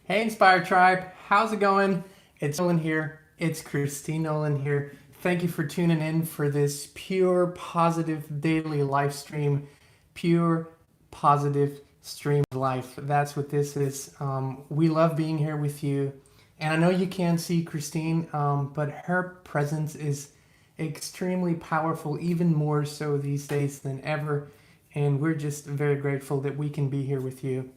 Hey Inspire Tribe, how's it going? It's Nolan here. It's Kristin Nolan here. Thank you for tuning in for this pure positive daily live stream. Pure positive stream of life. That's what this is. We love being here with you. And I know you can't see Christine, but her presence is extremely powerful, even more so these days than ever. And we're just very grateful that we can be here with you.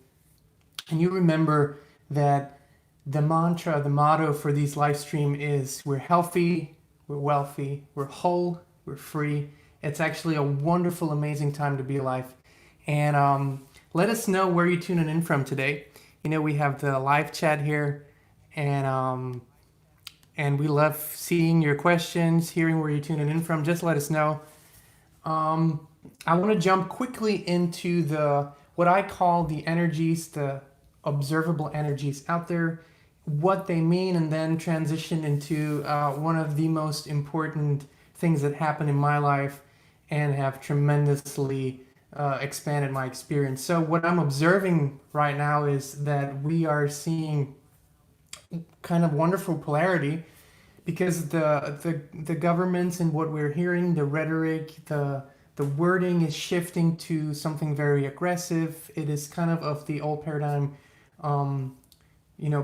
And you remember that the mantra, the motto for these live stream is we're healthy, we're wealthy, we're whole, we're free. It's actually a wonderful, amazing time to be alive. And let us know where you're tuning in from today. You know, we have the live chat here, and we love seeing your questions, hearing where you're tuning in from. Just let us know. I want to jump quickly into the what I call the energies, the observable energies out there, what they mean, and then transition into one of the most important things that happen in my life and have tremendously expanded my experience. So what I'm observing right now is that we are seeing kind of wonderful polarity because the governments and what we're hearing, the rhetoric, the wording is shifting to something very aggressive. It is kind of the old paradigm,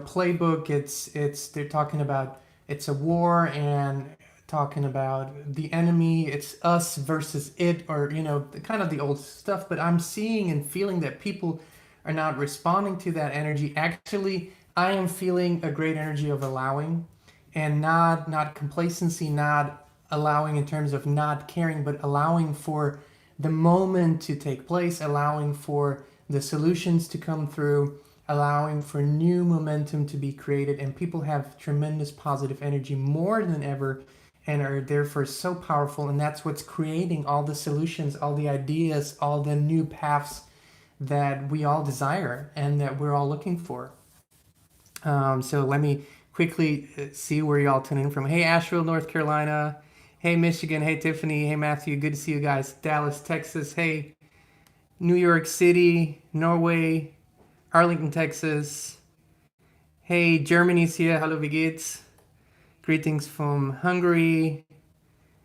playbook. It's they're talking about it's a war and talking about the enemy. It's us versus it, or kind of the old stuff. But I'm seeing and feeling that people are not responding to that energy. Actually, I am feeling a great energy of allowing, and not complacency, not allowing in terms of not caring, but allowing for the moment to take place, allowing for the solutions to come through, allowing for new momentum to be created. And people have tremendous positive energy more than ever and are therefore so powerful. And that's what's creating all the solutions, all the ideas, all the new paths that we all desire and that we're all looking for. So let me quickly see where y'all tune in from. Hey, Asheville, North Carolina. Hey, Michigan. Hey, Tiffany. Hey, Matthew. Good to see you guys. Dallas, Texas. Hey, New York City, Norway, Arlington, Texas. Hey, Germany's here. Hallo, wie geht's? Greetings from Hungary.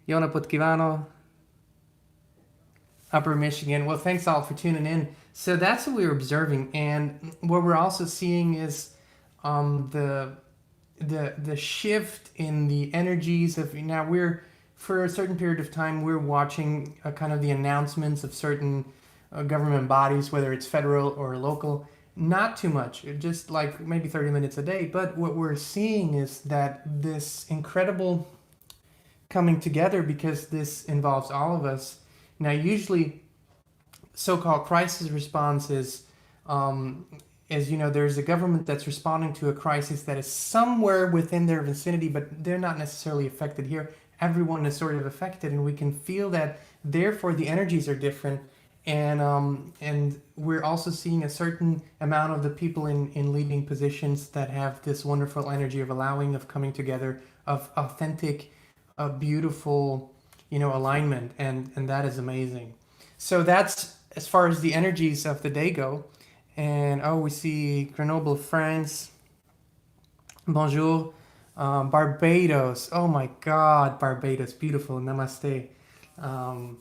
Jona Potkivano. Upper Michigan. Well, thanks all for tuning in. So that's what we're observing. And what we're also seeing is the shift in the energies of now we're for a certain period of time we're watching kind of the announcements of certain government bodies, whether it's federal or local. Not too much, just like maybe 30 minutes a day. But what we're seeing is that this incredible coming together, because this involves all of us. Now, usually so-called crisis response is there's a government that's responding to a crisis that is somewhere within their vicinity, but they're not necessarily affected here. Everyone is sort of affected, and we can feel that. Therefore, the energies are different, and we're also seeing a certain amount of the people in leading positions that have this wonderful energy of allowing, of coming together, of authentic, beautiful, alignment, and that is amazing. So that's as far as the energies of the day go. And we see Grenoble, France. Bonjour. Barbados. Oh my God, Barbados. Beautiful. Namaste. One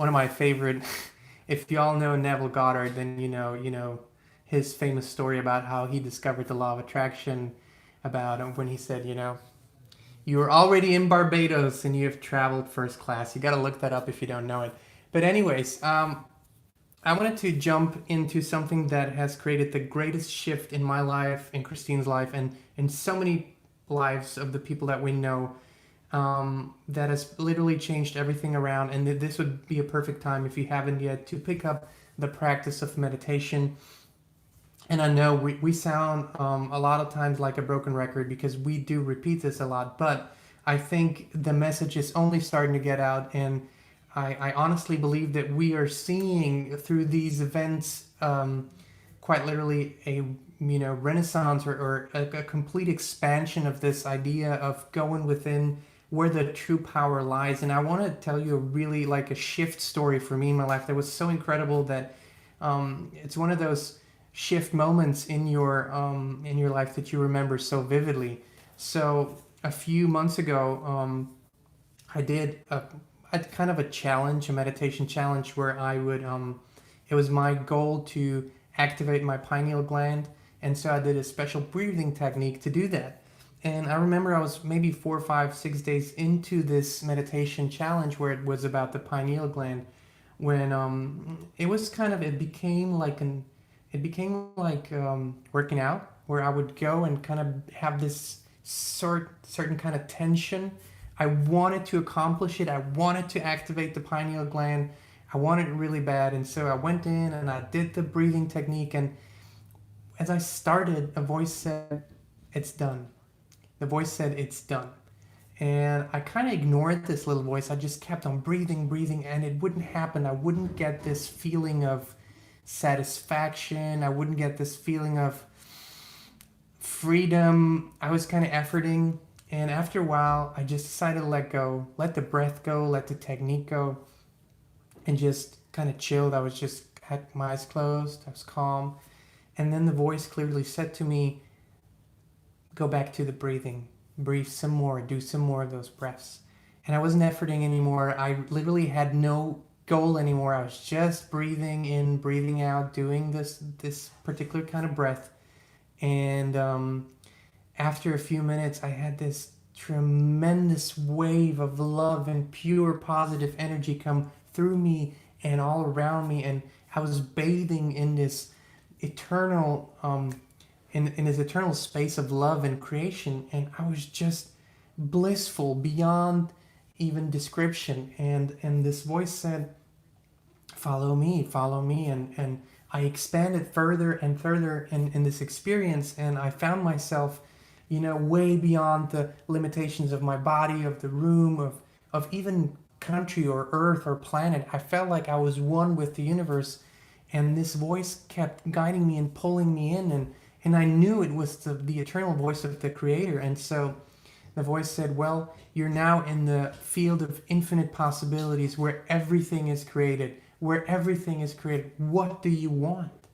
of my favorite. If you all know Neville Goddard, then you know his famous story about how he discovered the law of attraction, about when he said, you were already in Barbados and you have traveled first class. You got to look that up if you don't know it. But anyways, I wanted to jump into something that has created the greatest shift in my life, in Christine's life, and in so many lives of the people that we know, that has literally changed everything around. And this would be a perfect time, if you haven't yet, to pick up the practice of meditation. And I know we sound a lot of times like a broken record because we do repeat this a lot, but I think the message is only starting to get out. And I honestly believe that we are seeing through these events quite literally a renaissance or a complete expansion of this idea of going within where the true power lies. And I want to tell you a really like a shift story for me in my life that was so incredible that it's one of those shift moments in your life that you remember so vividly. So a few months ago, I did a kind of a challenge, a meditation challenge, where I would it was my goal to activate my pineal gland, and so I did a special breathing technique to do that. And I remember I was maybe 4, 5, 6 days into this meditation challenge where it was about the pineal gland, when it was kind of it became like working out, where I would go and kind of have this certain kind of tension. I wanted to accomplish it. I wanted to activate the pineal gland. I wanted it really bad, and so I went in and I did the breathing technique. And as I started, a voice said, "It's done." The voice said, "It's done." And I kind of ignored this little voice. I just kept on breathing, breathing, and it wouldn't happen. I wouldn't get this feeling of satisfaction. I wouldn't get this feeling of freedom. I was kind of efforting. And after a while, I just decided to let go, let the breath go, let the technique go, and just kind of chilled. I was just had my eyes closed. I was calm. And then the voice clearly said to me, "Go back to the breathing. Breathe some more. Do some more of those breaths." And I wasn't efforting anymore. I literally had no goal anymore. I was just breathing in, breathing out, doing this particular kind of breath. And after a few minutes, I had this tremendous wave of love and pure positive energy come through me and all around me. And I was bathing in this eternal in this eternal space of love and creation, and I was just blissful beyond even description. And this voice said, follow me." And I expanded further and further in this experience, and I found myself, way beyond the limitations of my body, of the room, of even country or earth or planet. I felt like I was one with the universe, and this voice kept guiding me and pulling me in, and I knew it was the eternal voice of the creator. And so the voice said, "Well, you're now in the field of infinite possibilities where everything is created. Where everything is created. What do you want?"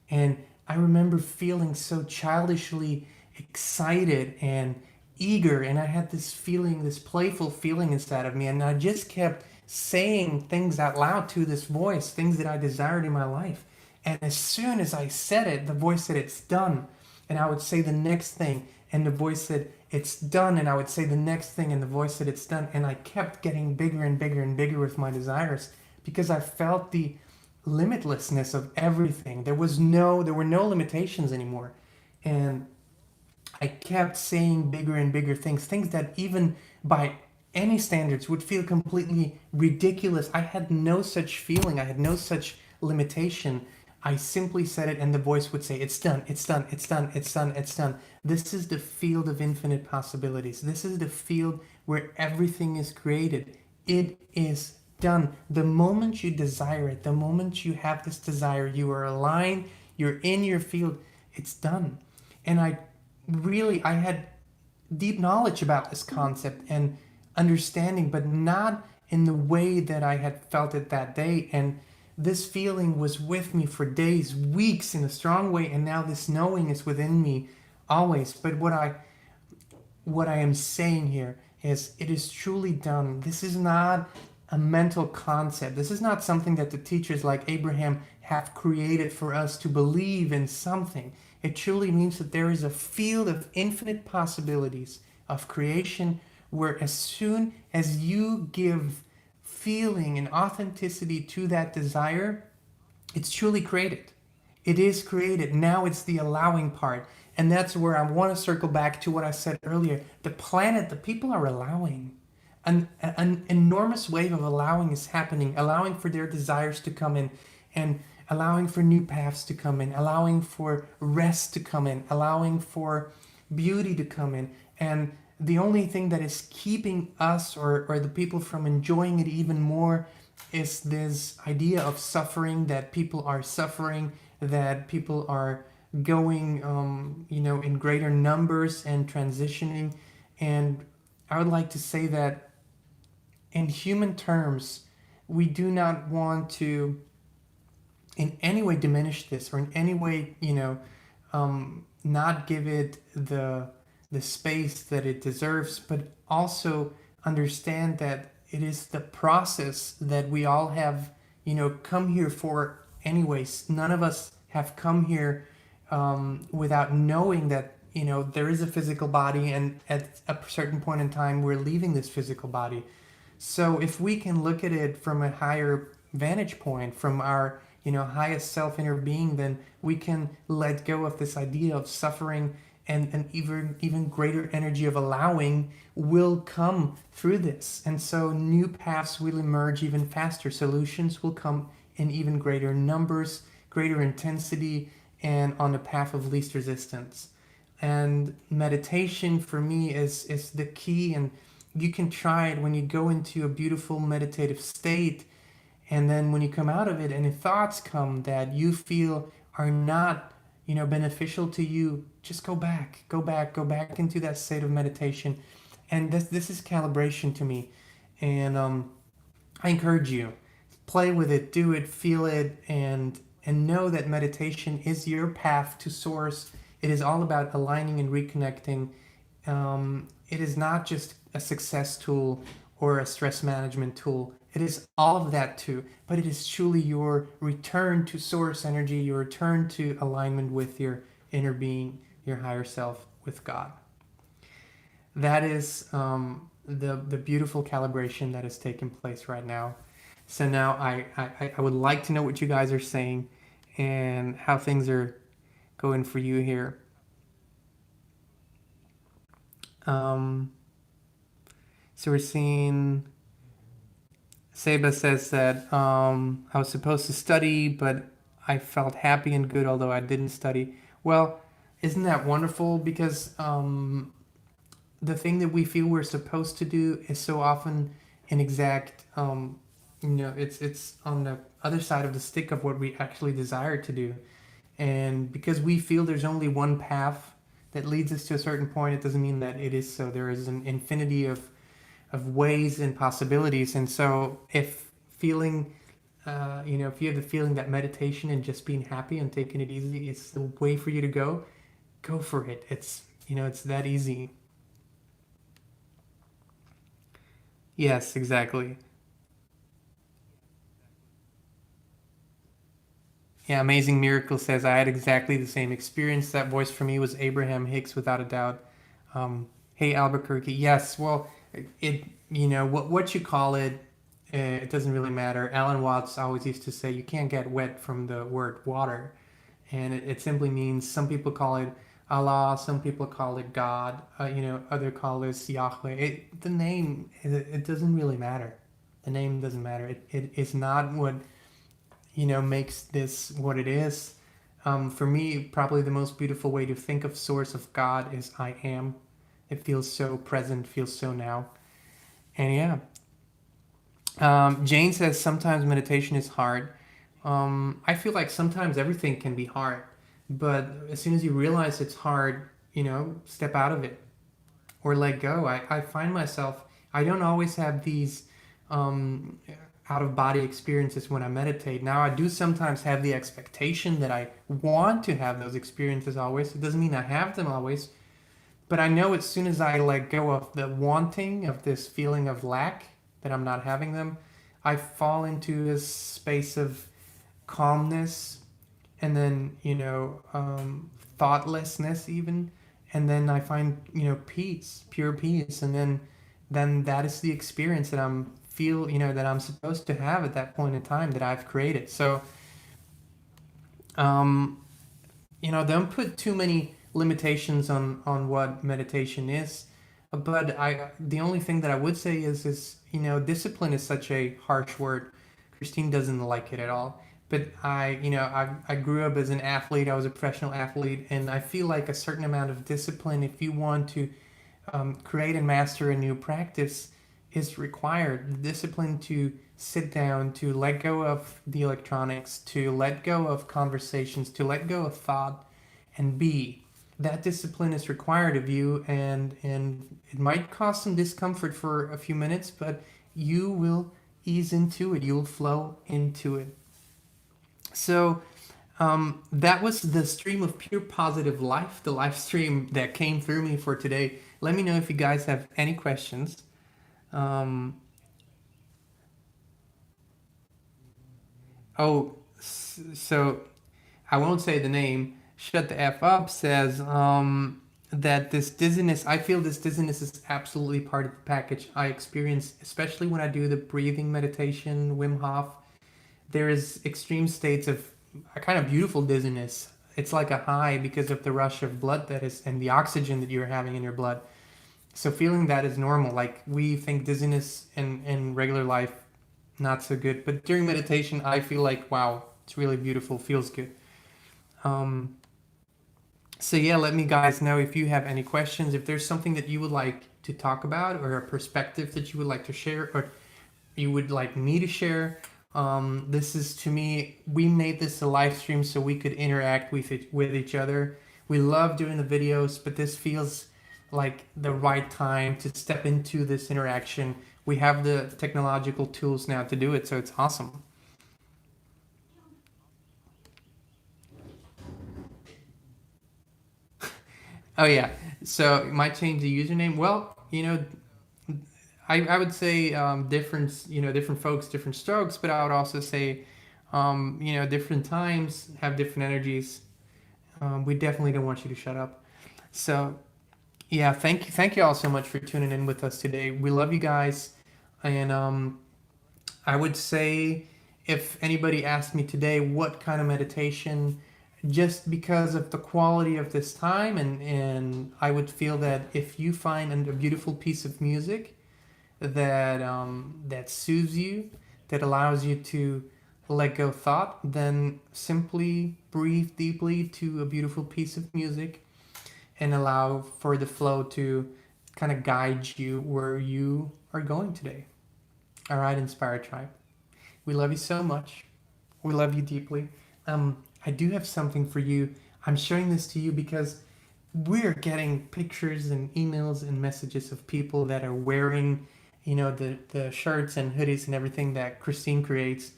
And I remember feeling so childishly excited and eager, and I had this feeling, this playful feeling inside of me, and I just kept saying things out loud to this voice, things that I desired in my life. And as soon as I said it, the voice said, "It's done." And I would say the next thing, and the voice said, "It's done." And I would say the next thing, and the voice said, "It's done." And I kept getting bigger and bigger and bigger with my desires, because I felt the limitlessness of everything. There were no limitations anymore. And I kept saying bigger and bigger things that even by any standards would feel completely ridiculous. I had no such feeling. I had no such limitation. I simply said it, and the voice would say, "It's done, it's done, it's done, it's done, it's done." This is the field of infinite possibilities. This is the field where everything is created. It is done. The moment you desire it, the moment you have this desire, you are aligned, you're in your field, it's done. And I had deep knowledge about this concept and understanding, but not in the way that I had felt it that day. And this feeling was with me for days, weeks in a strong way, and now this knowing is within me always. But what I am saying here is, it is truly done. This is not a mental concept. This is not something that the teachers like Abraham have created for us to believe in something. It truly means that there is a field of infinite possibilities of creation, where as soon as you give feeling and authenticity to that desire, it's truly created. It is created. Now it's the allowing part. And that's where I want to circle back to what I said earlier. The planet, the people are allowing. An enormous wave of allowing is happening, allowing for their desires to come in, and allowing for new paths to come in, allowing for rest to come in, allowing for beauty to come in. And the only thing that is keeping us or the people from enjoying it even more is this idea of suffering, that people are suffering, that people are going, in greater numbers and transitioning. And I would like to say that in human terms, we do not want to in any way diminish this, or in any way, not give it the space that it deserves, but also understand that it is the process that we all have, come here for anyways. None of us have come here without knowing that, there is a physical body, and at a certain point in time, we're leaving this physical body. So if we can look at it from a higher vantage point, from our, highest self, inner being, then we can let go of this idea of suffering, and an even greater energy of allowing will come through this. And so new paths will emerge even faster. Solutions will come in even greater numbers, greater intensity, and on the path of least resistance. And meditation for me is the key. And you can try it when you go into a beautiful meditative state, and then when you come out of it and if thoughts come that you feel are not, beneficial to you, just go back into that state of meditation. And this is calibration to me. And I encourage you, play with it, do it, feel it, and know that meditation is your path to source. It is all about aligning and reconnecting. It is not just a success tool or a stress management tool. It is all of that too, but it is truly your return to source energy, your return to alignment with your inner being, your higher self, with God. That is the beautiful calibration that is taking place right now. So now I would like to know what you guys are saying and how things are going for you here. So we're seeing Seba says that I was supposed to study, but I felt happy and good, although I didn't study. Well, isn't that wonderful? Because the thing that we feel we're supposed to do is so often an exact, it's on the other side of the stick of what we actually desire to do. And because we feel there's only one path that leads us to a certain point, it doesn't mean that it is so. There is an infinity of ways and possibilities. And so if feeling, if you have the feeling that meditation and just being happy and taking it easy is the way for you to go for it. It's, it's that easy. Yes, exactly. Yeah, Amazing Miracle says, I had exactly the same experience. That voice for me was Abraham Hicks, without a doubt. Hey, Albuquerque. Yes, well, it, what you call it, it doesn't really matter. Alan Watts always used to say, you can't get wet from the word water. And it simply means, some people call it Allah, some people call it God, other call it Yahweh. The name, it doesn't really matter. The name doesn't matter. It is not what makes this what it is. For me, probably the most beautiful way to think of source of God is I am. It feels so present, feels so now. And yeah. Jane says sometimes meditation is hard. I feel like sometimes everything can be hard, but as soon as you realize it's hard, step out of it or let go. I find myself, I don't always have these out of body experiences when I meditate. Now, I do sometimes have the expectation that I want to have those experiences always. It doesn't mean I have them always, but I know as soon as I let go of the wanting, of this feeling of lack, that I'm not having them, I fall into this space of calmness, and then, thoughtlessness even. And then I find, peace, pure peace. And then that is the experience that that I'm supposed to have at that point in time that I've created. So, don't put too many limitations on what meditation is. But the only thing that I would say is discipline is such a harsh word. Christine doesn't like it at all. But I grew up as an athlete. I was a professional athlete, and I feel like a certain amount of discipline, if you want to create and master a new practice, is required. The discipline to sit down, to let go of the electronics, to let go of conversations, to let go of thought, and be. That discipline is required of you, and it might cause some discomfort for a few minutes, but you will ease into it. You'll flow into it. So that was the stream of pure positive life, the live stream that came through me for today. Let me know if you guys have any questions. Um, so I won't say the name. Shut the F up says that this dizziness, I feel this dizziness is absolutely part of the package. I experience, especially when I do the breathing meditation, Wim Hof, there is extreme states of a kind of beautiful dizziness. It's like a high because of the rush of blood that is and the oxygen that you're having in your blood. So feeling that is normal. Like we think dizziness in regular life not so good, but during meditation I feel like wow, it's really beautiful, feels good. Um, so yeah, let me guys know if you have any questions, if there's something that you would like to talk about or a perspective that you would like to share or you would like me to share. This is to me, we made this a live stream so we could interact with each other. We love doing the videos, but this feels like the right time to step into this interaction. We have the technological tools now to do it, so it's awesome. Oh yeah, so might change the username. Well, I would say different, different folks, different strokes, but I would also say, different times have different energies. We definitely don't want you to shut up. So yeah, thank you all so much for tuning in with us today. We love you guys, and I would say if anybody asked me today what kind of meditation, just because of the quality of this time, and I would feel that if you find a beautiful piece of music that soothes you, that allows you to let go thought, then simply breathe deeply to a beautiful piece of music and allow for the flow to kind of guide you where you are going today. All right, Inspired Tribe. We love you so much. We love you deeply. I do have something for you. I'm sharing this to you because we're getting pictures and emails and messages of people that are wearing, the shirts and hoodies and everything that Christine creates.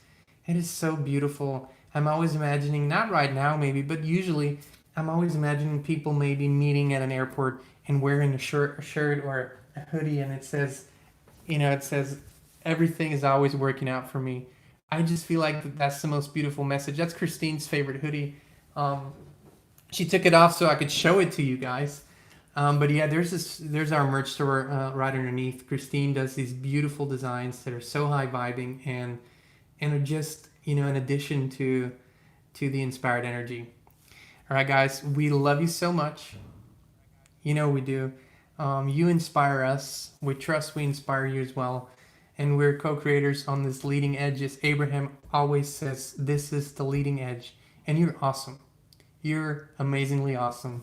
It is so beautiful. I'm always imagining, not right now maybe, but usually I'm always imagining people maybe meeting at an airport and wearing a shirt or a hoodie, and it says everything is always working out for me. I just feel like that's the most beautiful message. That's Christine's favorite hoodie. Um, she took it off so I could show it to you guys. But yeah, there's our merch store right underneath. Christine does these beautiful designs that are so high vibing and are just an addition to the inspired energy. All right, guys, we love you so much. You know we do. You inspire us. We trust we inspire you as well. And we're co creators on this leading edge. As Abraham always says, this is the leading edge. And you're awesome. You're amazingly awesome.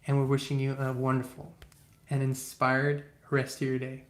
And we're wishing you a wonderful and inspired rest of your day.